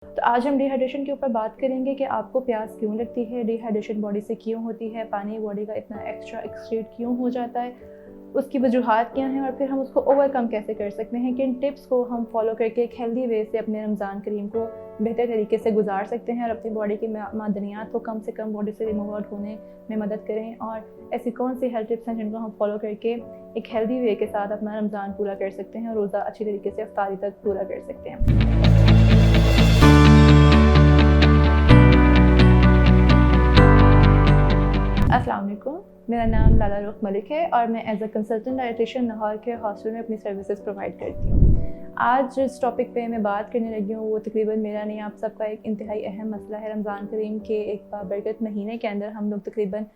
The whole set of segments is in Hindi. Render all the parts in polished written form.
तो आज हम डिहाइड्रेशन के ऊपर बात करेंगे कि आपको प्यास क्यों लगती है, डिहाइड्रेशन बॉडी से क्यों होती है, पानी बॉडी का इतना एक्स्ट्रा एक्सक्रीट क्यों हो जाता है, उसकी वजूहात क्या हैं और फिर हम उसको ओवरकम कैसे कर सकते हैं। किन टिप्स को हम फॉलो करके एक हेल्दी वे से अपने रमज़ान करीम को बेहतर तरीके से गुजार सकते हैं और अपनी बॉडी की मादनियात को कम से कम बॉडी से रिमूव आउट होने में मदद करें। और ऐसी कौन सी हेल्थ टिप्स हैं जिनको हम फॉलो करके एक हेल्दी वे के साथ अपना रमज़ान पूरा कर सकते हैं और रोज़ा अच्छी तरीके से इफ्तारी तक पूरा कर सकते हैं। अस्सलाम वालेकुम, मेरा नाम लाला रुख मलिक है और मैं as a consultant dietitian Lahore के हॉस्टल में अपनी सर्विसेज प्रोवाइड करती हूँ। आज जिस टॉपिक पे मैं बात करने लगी हूँ वो तकरीबन मेरा नहीं आप सबका एक इंतहाई अहम मसला है। रमज़ान करीम के एक बाबरकत महीने के अंदर हम लोग तकरीबन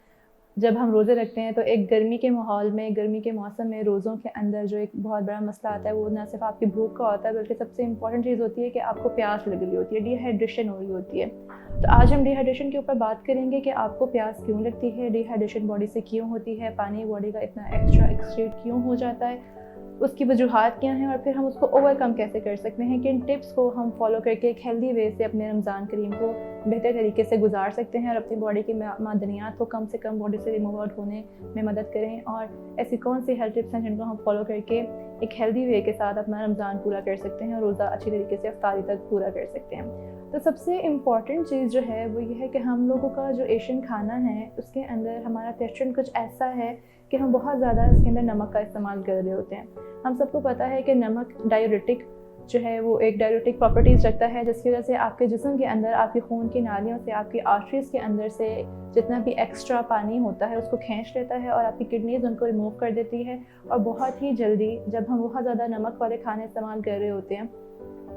जब हम रोज़े रखते हैं तो एक गर्मी के माहौल में, गर्मी के मौसम में रोज़ों के अंदर जो एक बहुत बड़ा मसला आता है वो ना सिर्फ आपकी भूख का होता है बल्कि सबसे इम्पॉर्टेंट चीज़ होती है कि आपको प्यास लग रही होती है, डिहाइड्रेशन हो रही होती है। तो आज हम डिहाइड्रेशन के ऊपर बात करेंगे कि आपको प्यास क्यों लगती है, डिहाइड्रेशन बॉडी से क्यों होती है, पानी बॉडी का इतना एक्स्ट्रा एक्सक्रीट क्यों हो जाता है, उसकी वजूहात क्या हैं और फिर हम उसको ओवरकम कैसे कर सकते हैं। किन टिप्स को हम फॉलो करके एक हेल्दी वे से अपने रमज़ान करीम को बेहतर तरीके से गुजार सकते हैं और अपनी बॉडी की मादनियात को कम से कम बॉडी से रिमूव आउट होने में मदद करें। और ऐसी कौन सी हेल्थ टिप्स हैं जिनको हम फॉलो करके एक हेल्दी वे के साथ अपना रमज़ान पूरा कर सकते हैं और रोज़ा अच्छी तरीके से इफ्तारी तक पूरा कर सकते हैं। तो सबसे इम्पॉर्टेंट चीज़ जो है वो ये है कि हम लोगों का जो एशियन खाना है उसके अंदर हमारा क्वेश्चन कुछ ऐसा है कि हम बहुत ज़्यादा इसके अंदर नमक का इस्तेमाल कर रहे होते हैं। हम सबको पता है कि नमक डायूरेटिक जो है वो एक डायूरेटिक प्रॉपर्टीज़ रखता है जिसकी वजह से आपके जिस्म के अंदर, आपके खून की नालियों से, आपकी आर्टरीज़ के अंदर से जितना भी एक्स्ट्रा पानी होता है उसको खींच लेता है और आपकी किडनीज़ उनको रिमूव कर देती है। और बहुत ही जल्दी जब हम बहुत ज़्यादा नमक वाले खाने इस्तेमाल कर रहे होते हैं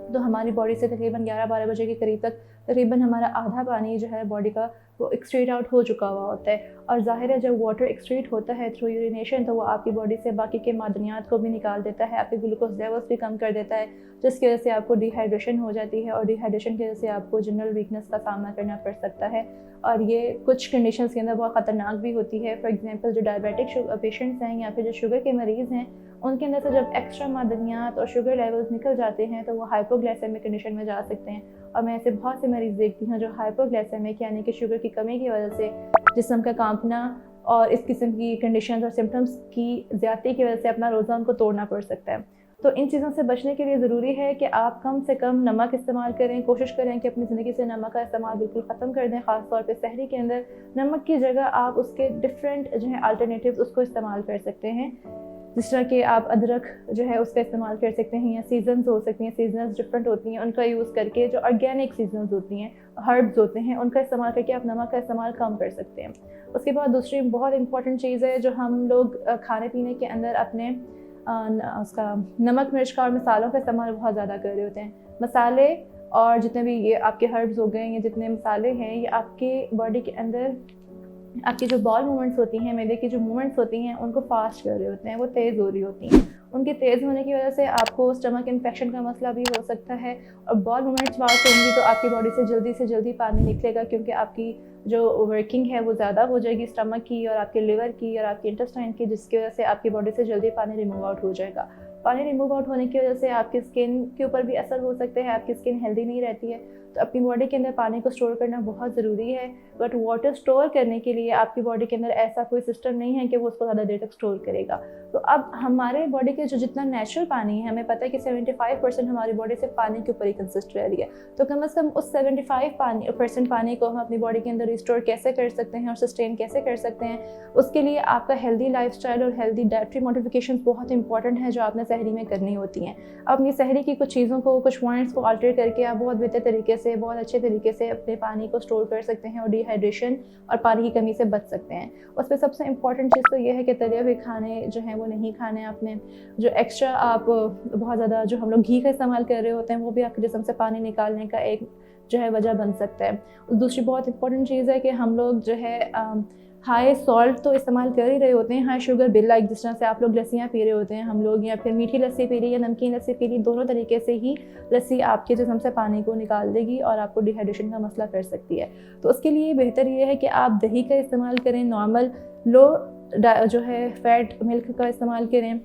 तो हमारी बॉडी से तकरीबन 11-12 बजे के करीब तक तकरीबन हमारा आधा पानी जो है बॉडी का वो एक्सक्रीट आउट हो चुका हुआ होता है। और ज़ाहिर है जब वाटर एक्सक्रीट होता है थ्रू यूरिनेशन तो वो आपकी बॉडी से बाकी के मादनियात को भी निकाल देता है, आपके ग्लूकोज लेवल्स भी कम कर देता है, जिसकी वजह से आपको डिहाइड्रेशन हो जाती है और डिहाइड्रेशन की वजह से आपको जनरल वीकनेस का सामना करना पड़ सकता है। और ये कुछ कंडीशंस के अंदर बहुत ख़तरनाक भी होती है। फॉर एग्जांपल जो डायबिटिक पेशेंट्स हैं या फिर जो शुगर के मरीज़ हैं उनके अंदर से जब एक्स्ट्रा मादनियात और शुगर लेवल्स निकल जाते हैं तो वो हाइपोग्लाइसेमिक कंडीशन में जा सकते हैं। और मैं ऐसे बहुत से मरीज़ देखती हूँ जो हाइपोग्लाइसेमिक यानी कि शुगर की कमी की वजह से जिस्म का कांपना और इस किस्म की कंडीशंस और सिम्टम्स की ज़्यादती की वजह से अपना रोज़ा उनको तोड़ना पड़ सकता है। तो इन चीज़ों से बचने के लिए ज़रूरी है कि आप कम से कम नमक इस्तेमाल करें। कोशिश करें कि अपनी ज़िंदगी से नमक का इस्तेमाल बिल्कुल ख़त्म कर दें। ख़ास तौर पे सहरी के अंदर नमक की जगह आप उसके डिफरेंट जो है अल्टरनेटिव्स उसको इस्तेमाल कर सकते हैं। जिस तरह कि आप अदरक जो है उसका इस्तेमाल कर सकते हैं या सीजन्स हो सकती हैं, सीजन्स डिफरेंट होती हैं, उनका यूज़ करके जो ऑर्गेनिक सीजन्स होती हैं, हर्ब्स होते हैं, उनका इस्तेमाल करके आप नमक का इस्तेमाल कम कर सकते हैं। उसके बाद दूसरी बहुत इंपॉर्टेंट चीज़ है जो हम लोग खाने पीने के अंदर अपने उसका नमक मिर्च का और मसालों का इस्तेमाल बहुत ज़्यादा कर रहे होते हैं। मसाले और जितने भी ये आपके हर्ब्स हो गए या जितने मसाले हैं ये आपके बॉडी के अंदर आपकी जो बॉल मूवमेंट्स होती हैं, मैदे की जो मूवमेंट्स होती हैं उनको फास्ट कर रहे होते हैं, वो तेज़ हो रही होती हैं। उनके तेज़ होने की वजह से आपको स्टमक इन्फेक्शन का मसला भी हो सकता है। और बॉल मूवमेंट्स फास्ट होंगी तो आपकी बॉडी से जल्दी पानी निकलेगा क्योंकि आपकी जो वर्किंग है वो ज़्यादा हो जाएगी स्टमक की और आपके लिवर की और आपके इंटेस्टाइन की, जिसकी वजह से आपकी बॉडी से जल्दी पानी रिमूव आउट हो जाएगा। पानी रिमूव आउट होने की वजह से आपकी स्किन के ऊपर भी असर हो सकते हैं, आपकी स्किन हेल्दी नहीं रहती है। तो अपनी बॉडी के अंदर पानी को स्टोर करना बहुत ज़रूरी है। बट वाटर स्टोर करने के लिए आपकी बॉडी के अंदर ऐसा कोई सिस्टम नहीं है कि वो उसको ज़्यादा देर तक स्टोर करेगा। तो अब हमारे बॉडी के जो जितना नेचुरल पानी है, हमें पता है कि 75% हमारी बॉडी से पानी के ऊपर ही कंसिस्ट रह रही है। तो कम से कम उस 75% पानी को हम अपनी बॉडी के अंदर रिस्टोर कैसे कर सकते हैं और सस्टेन कैसे कर सकते हैं, उसके लिए आपका हेल्दी लाइफस्टाइल और हेल्दी डाइटरी मॉडिफिकेशंस बहुत इंपॉर्टेंट है जो आपने सहरी में करनी होती हैं। अपनी सहरी की कुछ चीज़ों को, कुछ पॉइंट्स को अल्टर करके आप बहुत बेहतर तरीके से, बहुत अच्छे तरीके से अपने पानी को स्टोर कर सकते हैं और डिहाइड्रेशन और पानी की कमी से बच सकते हैं। उस पर सबसे इम्पॉर्टेंट चीज़ तो ये है कि तले हुए खाने जो हैं वो नहीं खाने आपने। जो एक्स्ट्रा आप बहुत ज़्यादा जो हम लोग घी का इस्तेमाल कर रहे होते हैं वो भी आपके जिस्म से पानी निकालने का एक जो है वजह बन सकता है। दूसरी बहुत इंपॉर्टेंट चीज़ है कि हम लोग जो है हाई सॉल्ट तो इस्तेमाल कर ही रहे होते हैं, हाई शुगर बिल, लाइक जिस तरह से आप लोग लस्सियाँ पी रहे होते हैं, हम लोग या फिर मीठी लस्सी पी रही या नमकीन लस्सी पी रही, दोनों तरीके से ही लस्सी आपके जिस्म से पानी को निकाल देगी और आपको डिहाइड्रेशन का मसला कर सकती है। तो उसके लिए बेहतर ये है कि आप दही का इस्तेमाल करें, नॉर्मल लो जो है फैट मिल्क का इस्तेमाल करें।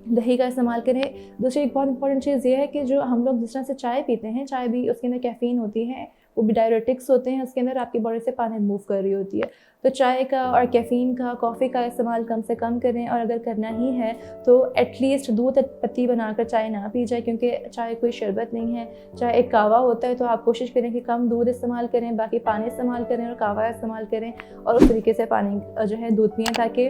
दही का इस्तेमाल करें। दूसरी एक बहुत इंपॉर्टेंट चीज़ ये है कि जो हम लोग जिस तरह से चाय पीते हैं, चाय भी उसके अंदर कैफ़ीन होती है, वो भी डायरेटिक्स होते हैं, उसके अंदर आपकी बॉडी से पानी रिमूव कर रही होती है। तो चाय का और कैफ़ीन का, कॉफ़ी का इस्तेमाल कम से कम करें, और अगर करना ही है तो एटलीस्ट दूध पत्ती बनाकर चाय ना पी जाए, क्योंकि चाय कोई शरबत नहीं है, चाय एक कहवा होता है। तो आप कोशिश करें कि कम दूध इस्तेमाल करें, बाकी पानी इस्तेमाल करें और कहवा इस्तेमाल करें, और उस तरीके से पानी जो है दूध पिएँ, ताकि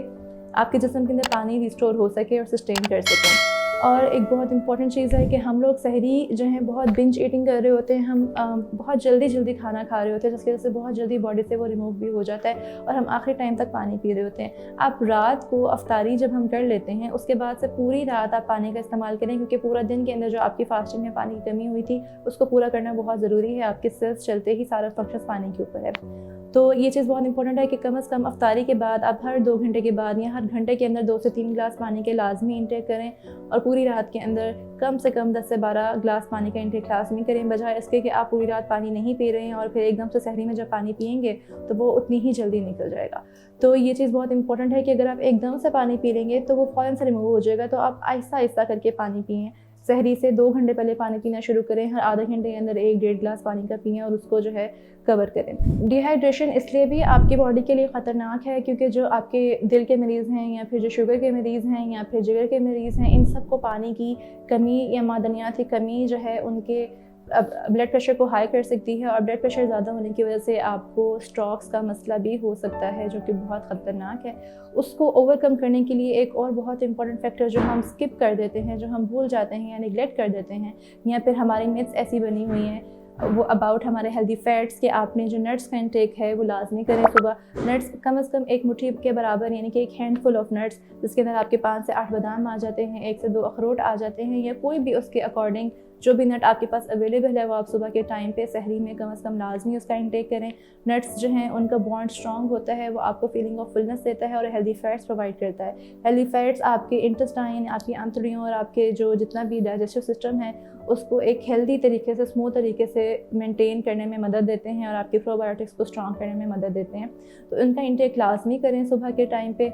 आपके जिस्म के अंदर पानी रिस्टोर हो सके और सस्टेन कर सकें। और एक बहुत इंपॉर्टेंट चीज़ है कि हम लोग सहरी जो है बहुत बिंज ईटिंग कर रहे होते हैं, हम बहुत जल्दी खाना खा रहे होते हैं, जिसकी वजह से बहुत जल्दी बॉडी से वो रिमूव भी हो जाता है और हम आखिरी टाइम तक पानी पी रहे होते हैं। आप रात को अफ्तारी जब हम कर लेते हैं, उसके बाद से पूरी रात आप पानी का इस्तेमाल करें, क्योंकि पूरा दिन के अंदर जो आपकी फास्टिंग में पानी की कमी हुई थी, उसको पूरा करना बहुत ज़रूरी है। आपके सेल्स चलते ही सारा फंक्शन पानी के ऊपर है। तो ये चीज़ बहुत इंपॉर्टेंट है कि कम से कम अफ्तारी के बाद आप हर 2 घंटे के बाद या हर घंटे के अंदर 2 से 3 गिलास पानी के लाजमी इंटेक करें, और पूरी रात के अंदर कम से कम 10 से 12 गिलास पानी का इंटेक लाजमी करें, बजाय इसके कि आप पूरी रात पानी नहीं पी रहे हैं और फिर एकदम से सहरी में जब पानी पिएंगे तो वो उतनी ही जल्दी निकल जाएगा। तो ये चीज़ बहुत इंपॉर्टेंट है कि अगर आप एकदम से पानी पी लेंगे तो वो फ़ौरन से रिमूव हो जाएगा। तो आप आहिस्ता आहिस्ता करके पानी पिएँ। सहरी से 2 घंटे पहले पानी पीना शुरू करें, हर आधे घंटे के अंदर 1-1.5 गिलास पानी का पिएँ और उसको जो है कवर करें। डिहाइड्रेशन इसलिए भी आपकी बॉडी के लिए ख़तरनाक है क्योंकि जो आपके दिल के मरीज़ हैं, या फिर जो शुगर के मरीज़ हैं, या फिर जिगर के मरीज़ हैं, इन सबको पानी की कमी या मादनियात की कमी जो है उनके ब्लड प्रेशर को हाई कर सकती है, और ब्लड प्रेशर ज़्यादा होने की वजह से आपको स्ट्रोक्स का मसला भी हो सकता है, जो कि बहुत ख़तरनाक है। उसको ओवरकम करने के लिए एक और बहुत इंपॉर्टेंट फैक्टर जो हम स्किप कर देते हैं, जो हम भूल जाते हैं या निगलेक्ट कर देते हैं, या फिर हमारी मिथ्स ऐसी बनी हुई हैं वो अबाउट हमारे हेल्दी फैट्स के, आपने जो नट्स का इंटेक है वो लाजमी करें। सुबह नट्स कम से कम एक मुट्ठी के बराबर, यानी कि एक हैंडफुल ऑफ नट्स, जिसके अंदर आपके 5 से 8 बादाम आ जाते हैं, 1 से 2 अखरोट आ जाते हैं, या कोई भी उसके अकॉर्डिंग जो भी नट आपके पास अवेलेबल है वो आप सुबह के टाइम पे सहरी में कम से कम लाजमी उसका इंटेक करें। नट्स जो हैं उनका बॉन्ड स्ट्रॉन्ग होता है, वो आपको फीलिंग ऑफ फुलनेस देता है और हेल्दी फैट्स प्रोवाइड करता है। हेल्दी फैट्स आपके इंटेस्टाइन, आपकी आंतड़ियों और आपके जो जितना भी डाइजेस्टिव सिस्टम है उसको एक हेल्दी तरीके से, स्मूथ तरीके से मेंटेन करने में मदद देते हैं और आपके प्रोबायोटिक्स को स्ट्रॉन्ग करने में मदद देते हैं। तो इनका इंटेक लाजमी करें सुबह के टाइम पे।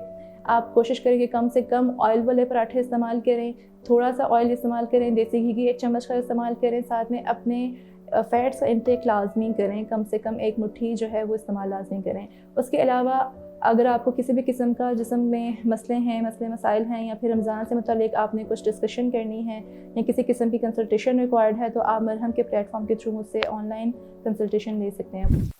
आप कोशिश करें कि कम से कम ऑयल वाले पराठे इस्तेमाल करें, थोड़ा सा ऑयल इस्तेमाल करें, देसी घी की 1 चम्मच का इस्तेमाल करें, साथ में अपने फ़ैट्स का इंटेक लाजमी करें, कम से कम 1 मुट्ठी जो है वो इस्तेमाल लाजमी करें। उसके अलावा अगर आपको किसी भी किस्म का जिस्म में मसले हैं, मसाइल हैं, या फिर रमज़ान से मुतालिक आपने कुछ डिस्कशन करनी है या किसी किस्म की कंसल्टेशन रिक्वायर्ड है, तो आप मरहम के प्लेटफॉर्म के थ्रू मुझसे ऑनलाइन कंसल्टेशन ले सकते हैं।